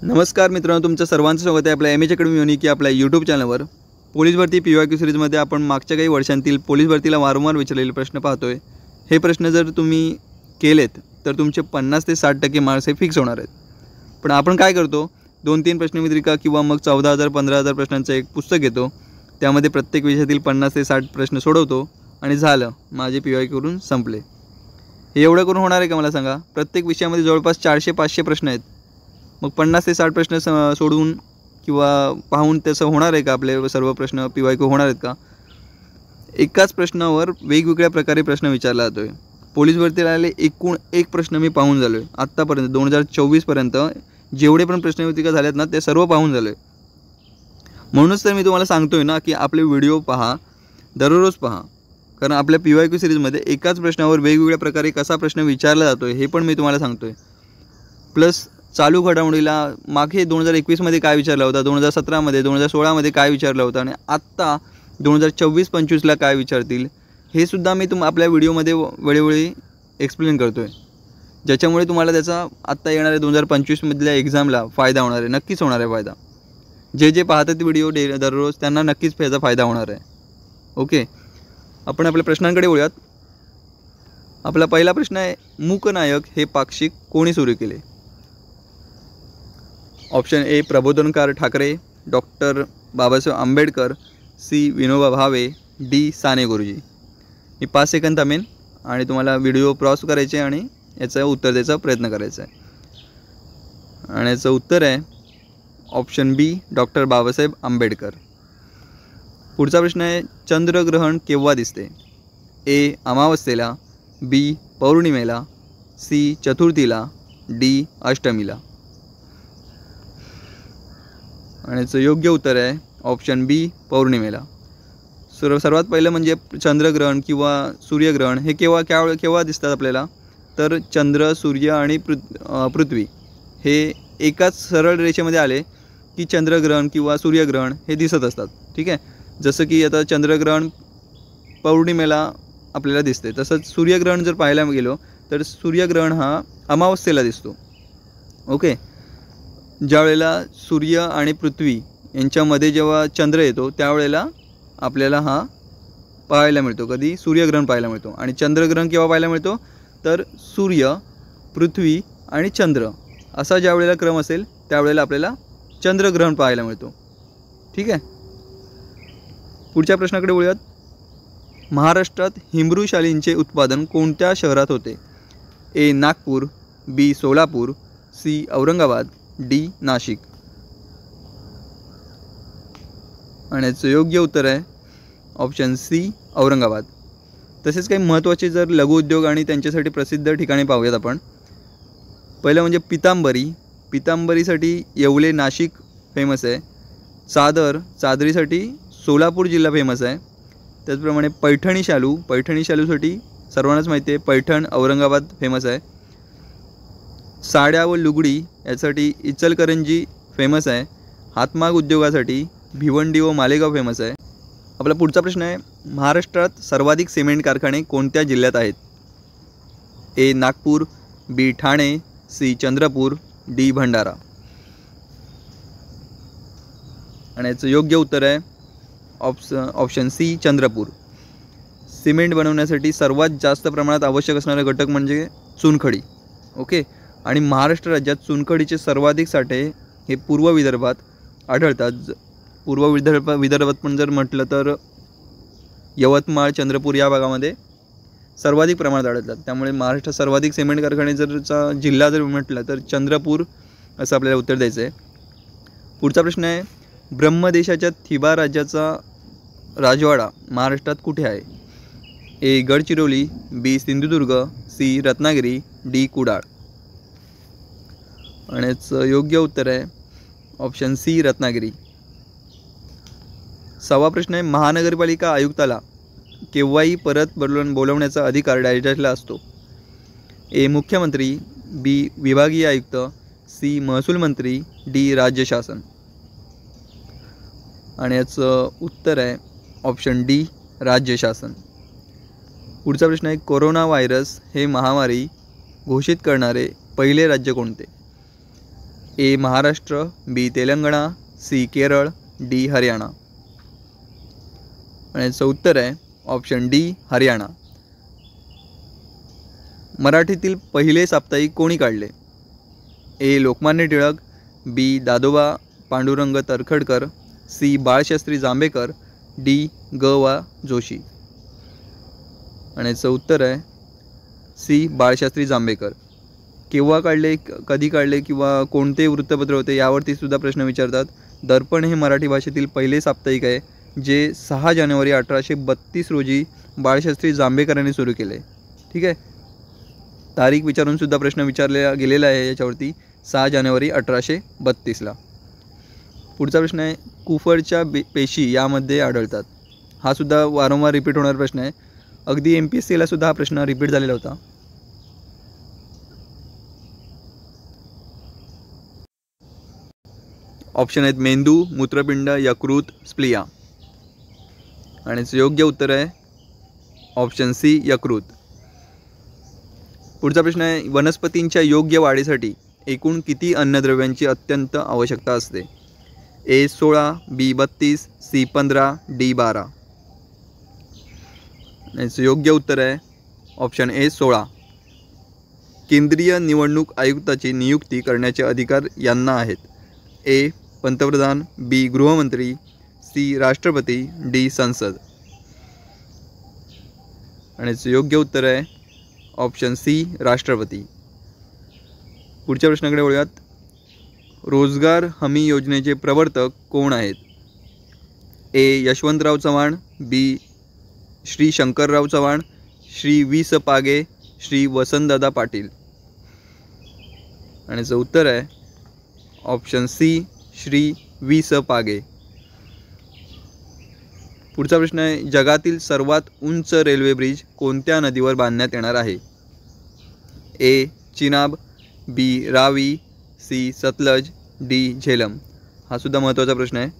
नमस्कार मित्रांनो, तुमचं सर्वांचं स्वागत आहे आपल्या एम एच अकॅडमी युनिक आपल्या यूट्यूब चॅनलवर। पोलीस भरती PYQ सिरीजमध्ये आपण मागच्या काही वर्षांतील पोलीस भरतीला वारंवार विचारलेले प्रश्न पाहतोय। हे प्रश्न जर तुम्ही केलेत तर तुमचे 50 ते 60% मार्क्स हे फिक्स होणार आहेत। पण आपण काय करतो, 2-3 प्रश्नपत्रिका किंवा मग 14,000 15,000 प्रश्नांचं एक पुस्तक घेतो, त्यामध्ये प्रत्येक विषयातील 50 ते 60 प्रश्न सोडवतो आणि झालं, माझे PYQ करून संपले। हे एवढं करून होणार आहे का मला सांगा? प्रत्येक विषयामध्ये जवळपास 400-500 प्रश्न आहेत। मग 50 ते 60 प्रश्न सोडवून किंवा पाहून तसं होणार आहे का? आपले सर्व प्रश्न PYQ होणार आहेत का? एकाच प्रश्नावर वेगवेगळ्या प्रकारे प्रश्न विचारला जातोय। पोलीस भरतीला आले एकूण एक प्रश्न मी पाहून झालोय आत्तापर्यंत 2024 पर्यंत जेवढे पण प्रश्नपत्रिका झाल्यात ना, ते सर्व पाहून झालोय। म्हणूनच तर मी तुम्हाला सांगतोय ना की आपले व्हिडिओ पहा, दररोज पहा, कारण आपल्या PYQ सिरीजमध्ये एकाच प्रश्नावर वेगवेगळ्या प्रकारे कसा प्रश्न विचारला जातोय हे पण मी तुम्हाला सांगतोय। प्लस चालू घडामोडीला मागे 2021 मध्ये काय विचारला होता, 2017 मध्ये, 2016 मध्ये काय विचारला होता आणि आत्ता 2024-25 ला काय विचारतील हे सुद्धा मी आपल्या व्हिडिओमध्ये वेळोवेळी एक्सप्लेन करतोय, ज्याच्यामुळे तुम्हाला त्याचा आत्ता येणाऱ्या 2025 मधल्या एक्झामला फायदा होणार आहे। नक्कीच होणार आहे फायदा। जे पाहतात व्हिडिओ दररोज त्यांना नक्कीच त्याचा फायदा होणार आहे। ओके, आपण आपल्या प्रश्नांकडे वळूयात। आपला पहिला प्रश्न आहे, मूकनायक हे पाक्षिक कोणी सुरू केले? Option A Prabodhankar Thackeray, doctor Babasaheb Ambedkar, C Vinoba Bhave, D Sane Guruji. मी 5 सेकंद थांबेन आणि तुम्हाला व्हिडिओ पॉज करायचे आणि याचं उत्तर द्यायचा प्रयत्न करायचा आहे। आणि याचं उत्तर आहे ऑप्शन बी डॉक्टर बाबासाहेब आंबेडकर। पुढचा प्रश्न आहे, चंद्रग्रहण केव्हा दिसते? ए अमावस्येला, बी पौर्णिमेला, सी चतुर्थीला, डी अष्टमीला। आणि याचं योग्य उत्तर आहे ऑप्शन बी पौर्णिमेला। सर्वात पहिलं म्हणजे चंद्रग्रहण किंवा सूर्यग्रहण हे केव्हा दिसतात आपल्याला? तर चंद्र, सूर्य आणि पृथ्वी हे एकाच सरळ रेषेमध्ये आले की चंद्रग्रहण किंवा सूर्यग्रहण हे दिसत असतात। ठीक आहे, जसं की आता चंद्रग्रहण पौर्णिमेला आपल्याला दिसते, तसंच सूर्यग्रहण जर पाहायला गेलो तर सूर्यग्रहण हा अमावस्येला दिसतो। ओके, ज्यावेळेला सूर्य आणि पृथ्वी यांच्यामध्ये जेव्हा चंद्र येतो त्यावेळेला आपल्याला हा पाहायला मिळतो। कधी? सूर्यग्रहण पाहायला मिळतो। आणि चंद्रग्रहण केव्हा पाहायला मिळतो? तर सूर्य, पृथ्वी आणि चंद्र असा ज्यावेळेला क्रम असेल त्यावेळेला आपल्याला चंद्रग्रहण पाहायला मिळतो। ठीक आहे, पुढच्या प्रश्नाकडे वळूयात। महाराष्ट्रात हिमरू शालींचे उत्पादन कोणत्या शहरात होते? ए नागपूर, बी सोलापूर, सी औरंगाबाद, डी नाशिक। आणि याचं योग्य उत्तर आहे ऑप्शन सी औरंगाबाद। तसेच काही महत्त्वाचे जर लघुउद्योग आणि त्यांच्यासाठी प्रसिद्ध ठिकाणे पाहूयात आपण। पहिलं म्हणजे पितांबरीसाठी येवले नाशिक फेमस आहे। चादरीसाठी सोलापूर जिल्हा फेमस आहे। त्याचप्रमाणे पैठणी शालूसाठी सर्वांनाच माहिती आहे पैठण औरंगाबाद फेमस आहे। साड्या व लुगडी यासाठी इचलकरंजी फेमस आहे। हातमाग उद्योगासाठी भिवंडी व मालेगाव फेमस आहे। आपला पुढचा प्रश्न आहे, महाराष्ट्रात सर्वाधिक सिमेंट कारखाने कोणत्या जिल्ह्यात आहेत? ए नागपूर, बी ठाणे, सी चंद्रपूर, डी भंडारा। आणि याचं योग्य उत्तर आहे ऑप्शन सी चंद्रपूर। सिमेंट बनवण्यासाठी सर्वात जास्त प्रमाणात आवश्यक असणारा घटक म्हणजे चुनखडी। ओके, आणि महाराष्ट्र राज्यात चुनखडीचे सर्वाधिक साठे हे पूर्व विदर्भात आढळतात। पूर्व विदर्भात पण जर म्हटलं तर यवतमाळ, चंद्रपूर या भागामध्ये सर्वाधिक प्रमाणात आढळतात। त्यामुळे महाराष्ट्रात सर्वाधिक सिमेंट कारखाने जरचा जिल्हा जर म्हटलं तर चंद्रपूर असं आपल्याला उत्तर द्यायचं आहे। पुढचा प्रश्न आहे, ब्रह्मदेशाच्या थिबा राज्याचा राजवाडा महाराष्ट्रात कुठे आहे? ए गडचिरोली, बी सिंधुदुर्ग, सी रत्नागिरी, डी कुडाळ। आणि याचं योग्य उत्तर आहे ऑप्शन सी रत्नागिरी। 6वा प्रश्न आहे, महानगरपालिका आयुक्ताला केव्हाही परत बोलवण्याचा अधिकार डायरेक्टला असतो? ए मुख्यमंत्री, बी विभागीय आयुक्त, सी महसूल मंत्री, डी राज्य शासन। आणि याचं उत्तर आहे ऑप्शन डी राज्य शासन। पुढचा प्रश्न आहे, कोरोना व्हायरस हे महामारी घोषित करणारे पहिले राज्य कोणते? ए महाराष्ट्र, बी तेलंगणा, सी केरळ, डी हरियाणा. आणि याचं उत्तर आहे ऑप्शन डी हरियाणा. मराठीतील पहिले साप्ताहिक कोणी काढले? ए लोकमान्य टिळक, बी दादोबा पांडुरंग तर्खडकर, सी बाळशास्त्री जांभेकर, डी ग वा जोशी. आणि याचं उत्तर आहे सी बाळशास्त्री जांभेकर. केव्हा काढले, कधी काढले किंवा कोणते वृत्तपत्र होते यावरती सुद्धा प्रश्न विचारतात. दर्पण हे मराठी भाषेतील पहिले साप्ताहिक आहे जे 6 जानेवारी 1832 रोजी बाळशास्त्री जांभेकर यांनी सुरू केले. ठीक आहे, तारीख विचारून सुद्धा प्रश्न विचारला गेलेला आहे याच्यावरती 6 जानेवारी 1832ला. पुढचा प्रश्न आहे कुफरच्या पेशी यामध्ये आढळतात. हा सुद्धा वारंवार रिपीट होणारा प्रश्न आहे. अगदी MPSCला सुद्धा हा प्रश्न रिपीट झालेला होता. ऑप्शन आहेत मेंदू, मूत्रपिंड, यकृत, स्प्लिया. आणि योग्य उत्तर आहे ऑप्शन सी यकृत. पुढचा प्रश्न आहे वनस्पतींच्या योग्य वाढीसाठी एकूण किती अन्नद्रव्यांची अत्यंत आवश्यकता असते? ए 16, बी 32, सी 15, डी 12. याचं योग्य उत्तर आहे ऑप्शन ए 16. केंद्रीय निवडणूक आयुक्ताची नियुक्ती करण्याचे अधिकार यांना आहेत. ए पंतप्रधान, बी गृहमंत्री, सी राष्ट्रपती, डी संसद. आणि याचं योग्य उत्तर आहे ऑप्शन सी राष्ट्रपती. पुढच्या प्रश्नाकडे वळूयात. रोजगार हमी योजनेचे प्रवर्तक कोण आहेत? ए यशवंतराव चव्हाण, बी श्री शंकरराव चव्हाण, श्री वी स पागे, श्री वसंतदादा पाटील. आणि याचं उत्तर आहे ऑप्शन सी श्री वी स पागे. पुढचा प्रश्न आहे जगातील सर्वात उंच रेल्वे ब्रिज कोणत्या नदीवर बांधण्यात येणार आहे? ए चिनाब, बी रावी, सी सतलज, डी झेलम. हा सुद्धा महत्त्वाचा प्रश्न आहे.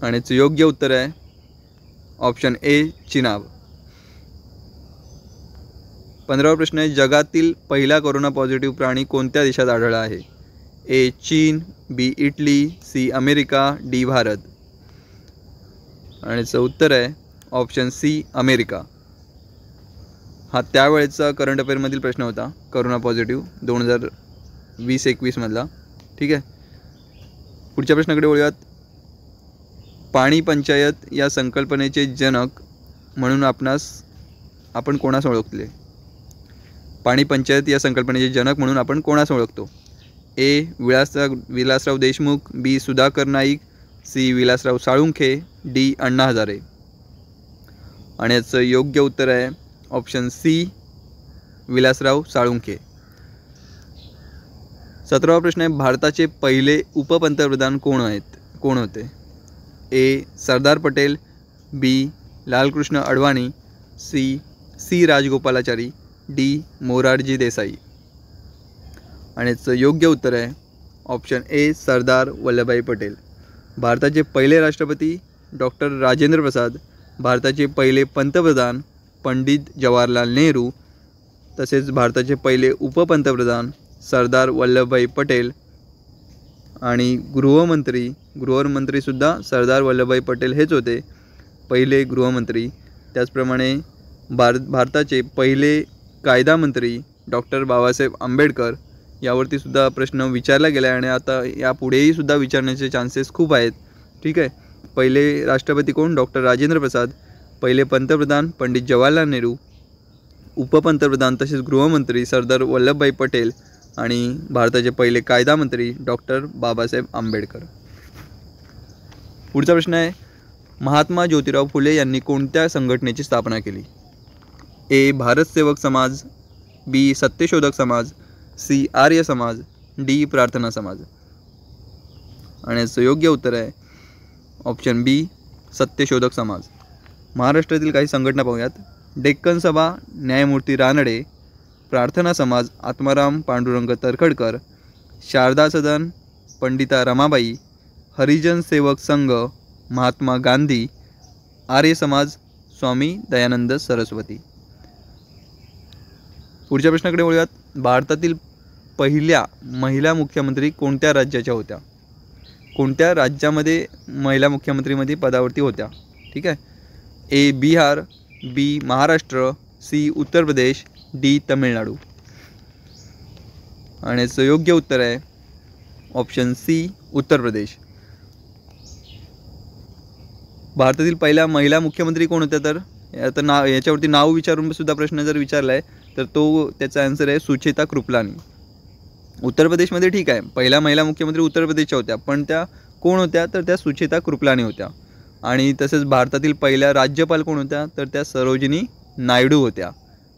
आणि याचं योग्य उत्तर आहे ऑप्शन ए चिनाब. 15वा प्रश्न आहे जगातील पहिला कोरोना पॉझिटिव्ह प्राणी कोणत्या देशात आढळला आहे? ए चीन, B Italy, C America, D Bharat. आणि याचं उत्तर आहे ऑप्शन सी अमेरिका. हा त्यावेळेचा करंट अफेअरमधील प्रश्न होता कोरोना पॉझिटिव्ह 2020-21 मधला. ठीक आहे, पुढच्या प्रश्नाकडे वळूयात. पाणी पंचायत या संकल्पनेचे जनक म्हणून आपण कोणास ओळखले? पाणी पंचायत या संकल्पनेचे जनक म्हणून आपण कोणास ओळखतो? ए विलासराव देशमुख, बी सुधाकर नाईक, सी विलासराव साळुंखे, डी अण्णा हजारे. आणि याचं योग्य उत्तर आहे ऑप्शन सी विलासराव साळुंखे. 17वा प्रश्न आहे भारताचे पहिले उपपंतप्रधान कोण होते? ए सरदार पटेल, बी लालकृष्ण अडवाणी, सी राजगोपालाचारी, डी मोरारजी देसाई. आणि याचं योग्य उत्तर आहे ऑप्शन ए सरदार वल्लभभाई पटेल. भारताचे पहिले राष्ट्रपती डॉक्टर राजेंद्र प्रसाद, भारताचे पहिले पंतप्रधान पंडित जवाहरलाल नेहरू, तसेच भारताचे पहिले उपपंतप्रधान सरदार वल्लभभाई पटेल आणि गृहमंत्रीसुद्धा सरदार वल्लभभाई पटेल हेच होते पहिले गृहमंत्री. त्याचप्रमाणे भारताचे पहिले कायदा मंत्री डॉक्टर बाबासाहेब आंबेडकर यावरती सुद्धा प्रश्न विचारला गेला आहे आणि आता यापुढेही सुद्धा विचारण्याचे चान्सेस खूप आहेत. ठीक आहे, पहिले राष्ट्रपती कोण? डॉक्टर राजेंद्र प्रसाद, पहिले पंतप्रधान पंडित जवाहरलाल नेहरू, उपपंतप्रधान तसेच गृहमंत्री सरदार वल्लभभाई पटेल आणि भारताचे पहिले कायदा मंत्री डॉक्टर बाबासाहेब आंबेडकर. पुढचा प्रश्न आहे महात्मा ज्योतिराव फुले यांनी कोणत्या संघटनेची स्थापना केली? ए भारत सेवक समाज, बी सत्यशोधक समाज, सी आर्य समाज, डी प्रार्थना समाज. आणि याचं योग्य उत्तर आहे ऑप्शन बी सत्यशोधक समाज. महाराष्ट्रातील काही संघटना पाहूयात. डेक्कन सभा न्यायमूर्ती रानडे, प्रार्थना समाज आत्माराम पांडुरंग तर्खडकर, शारदा सदन पंडिता रमाबाई, हरिजन सेवक संघ महात्मा गांधी, आर्य समाज स्वामी दयानंद सरस्वती. पुढच्या प्रश्नाकडे वळूयात. भारतातील पहिल्या महिला मुख्यमंत्री कोणत्या राज्याच्या होत्या? कोणत्या राज्यामध्ये महिला मुख्यमंत्रीमध्ये पदावरती होत्या? ठीक आहे. ए बिहार, बी महाराष्ट्र, सी उत्तर प्रदेश, डी तमिळनाडू. आणि याचं योग्य उत्तर आहे ऑप्शन सी उत्तर प्रदेश. भारतातील पहिल्या महिला मुख्यमंत्री कोण होत्या? तर आता याच्यावरती नाव विचारून सुद्धा प्रश्न जर विचारला आहे तर तो त्याचा आन्सर आहे सुचेता कृपलानी. उत्तर प्रदेशमध्ये ठीक आहे, पहिल्या महिला मुख्यमंत्री उत्तर प्रदेशच्या होत्या, पण त्या कोण होत्या? तर त्या सुचेता कृपलानी होत्या. आणि तसंच भारतातील पहिल्या राज्यपाल कोण होत्या? तर त्या सरोजिनी नायडू होत्या.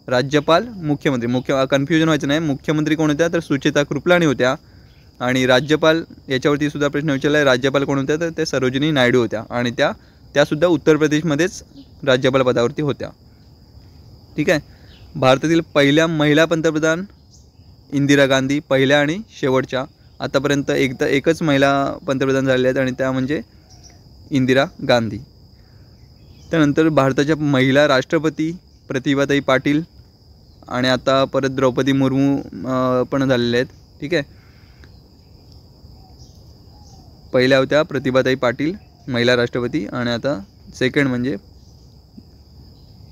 राज्यपाल मुख्यमंत्री कन्फ्युजन व्हायचं नाही. मुख्यमंत्री कोण होत्या? तर सुचेता कृपलानी होत्या. आणि राज्यपाल याच्यावरती सुद्धा प्रश्न विचारला आहे, राज्यपाल कोण होत्या? तर त्या सरोजिनी नायडू होत्या. आणि त्यासुद्धा उत्तर प्रदेशमध्येच राज्यपाल पदावरती होत्या. ठीक आहे. भारतातील पहिल्या महिला पंतप्रधान इंदिरा गांधी, पहिल्या आणि शेवटच्या. आतापर्यंत एकच महिला पंतप्रधान झालेल्या आहेत आणि त्या म्हणजे इंदिरा गांधी. त्यानंतर भारताच्या महिला राष्ट्रपती प्रतिभाताई पाटील आणि आता परत द्रौपदी मुर्मू पण झालेल्या आहेत. ठीक आहे. पहिल्या होत्या प्रतिभाताई पाटील महिला राष्ट्रपती आणि आता सेकंड म्हणजे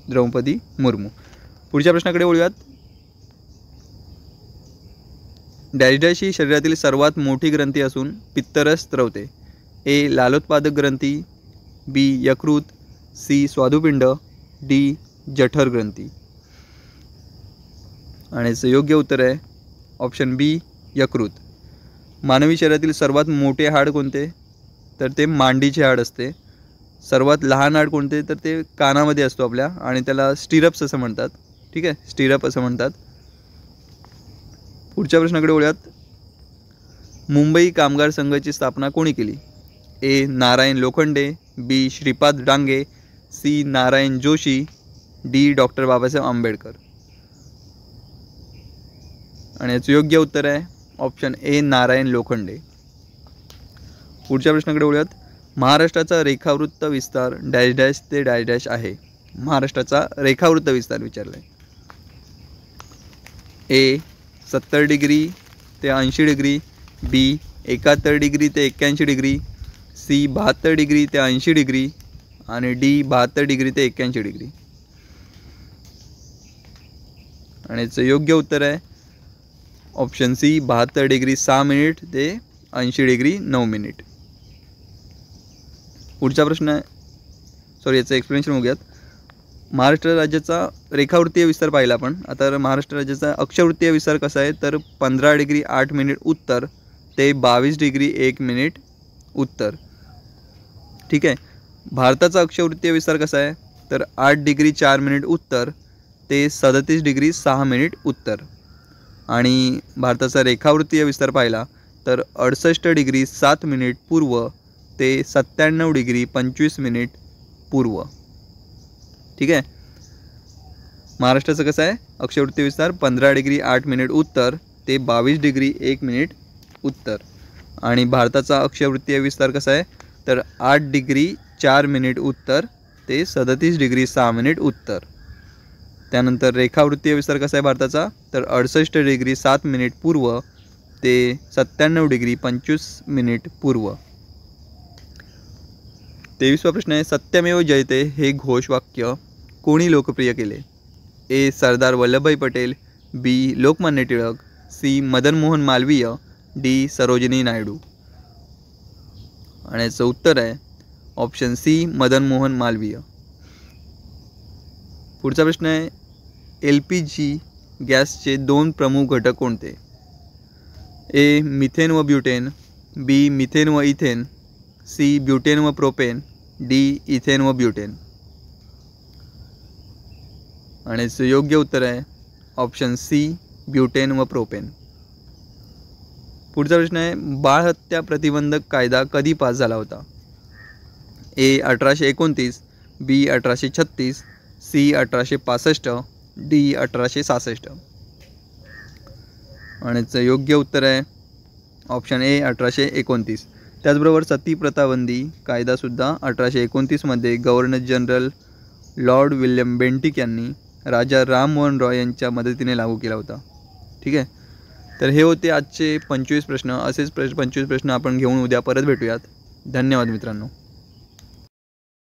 द्रौपदी मुर्मू. पुढच्या प्रश्नाकडे वळूयात. डॅश डॅश ही शरीरातील सर्वात मोठी ग्रंथी असून पित्तरस स्त्रवते. ए लालोत्पादक ग्रंथी, बी यकृत, सी स्वादुपिंड, डी जठर ग्रंथी. आणि याचं योग्य उत्तर आहे ऑप्शन बी यकृत. मानवी शरीरातील सर्वात मोठे हाड कोणते? तर ते मांडीचे हाड असते. सर्वात लहान हाड कोणते? तर ते कानामध्ये असतो आपल्या आणि त्याला स्टिरप्स असं म्हणतात. ठीक आहे, स्टिरप असं म्हणतात. पुढच्या प्रश्नाकडे वळूयात. मुंबई कामगार संघाची स्थापना कोणी केली? A Narayan Lokhande, B Shripad Dange, C Narayan Joshi, D doctor Babasaheb Ambedkar. आणि याचं योग्य उत्तर आहे ऑप्शन ए नारायण लोखंडे. पुढच्या प्रश्नाकडे वळूयात. महाराष्ट्राचा रेखावृत्त विस्तार डॅश डॅश ते डॅश डॅश आहे. महाराष्ट्राचा रेखावृत्त विस्तार विचारला आहे. ए 70 डिग्री ते 80 डिग्री, बी 71 डिग्री ते 81 डिग्री, सी 72 डिग्री ते 80 डिग्री आणि डी 72 डिग्री ते 81 डिग्री. आणि याचं योग्य उत्तर आहे ऑप्शन सी 72 डिग्री 6 मिनिट ते 80 डिग्री 9 मिनिट. पुढचा प्रश्न आहे, याचं एक्सप्लेनेशन बघूयात. महाराष्ट्र राज्याचा रेखावृत्तीय विस्तार पाहिला आपण. आता महाराष्ट्र राज्याचा अक्षवृत्तीय विस्तार कसा आहे? तर 15 डिग्री 8 मिनिट उत्तर ते 22 डिग्री 1 मिनिट उत्तर. ठीक आहे. भारताचा अक्षवृत्तीय विस्तार कसा आहे? तर 8 डिग्री 4 मिनिट उत्तर ते 37 डिग्री 6 मिनिट उत्तर. आणि भारताचा रेखावृत्तीय विस्तार पाहिला तर 68 डिग्री 7 मिनिट पूर्व ते 97 डिग्री 25 मिनिट पूर्व. ठीक आहे. महाराष्ट्राचं कसं आहे अक्षवृत्तीय विस्तार? 15 डिग्री 8 मिनिट उत्तर ते 22 डिग्री 1 मिनिट उत्तर. आणि भारताचा अक्षवृत्तीय विस्तार कसा आहे? तर 8 डिग्री 4 मिनिट उत्तर ते 37 डिग्री 6 मिनिट उत्तर. त्यानंतर रेखावृत्तीय विस्तार कसा आहे भारताचा? तर 68 डिग्री 7 मिनिट पूर्व ते 97 डिग्री 25 मिनिट पूर्व. 23वा प्रश्न आहे, सत्यमेव जयते हे घोषवाक्य कोणी लोकप्रिय केले? ए सरदार वल्लभभाई पटेल, बी लोकमान्य टिळक, सी मदन मोहन मालवीय, डी सरोजिनी नायडू. आणि याचं उत्तर आहे ऑप्शन सी मदन मोहन मालवीय. पुढचा प्रश्न आहे, LPG गॅसचे 2 प्रमुख घटक कोणते? ए मिथेन व ब्युटेन, बी मिथेन व इथेन, सी ब्युटेन व प्रोपेन, डी इथेन व ब्युटेन. आणि याचं योग्य उत्तर आहे ऑप्शन सी ब्युटेन व प्रोपेन. पुढचा प्रश्न आहे, बाळहत्या प्रतिबंधक कायदा कधी पास झाला होता? ए 1829, बी 1836, सी 1865, डी 1866. आणि याचं योग्य उत्तर आहे ऑप्शन ए 1829. त्याचबरोबर सती प्रथाबंदी कायदासुद्धा 1829मध्ये governor general lord William Bentinck यांनी राजा राममोहन रॉय यांच्या मदतीने लागू केला होता. ठीक आहे. तर हे होते आजचे 25 प्रश्न. असेच 25 प्रश्न आपण घेऊन उद्या परत भेटूयात. धन्यवाद मित्रांनो.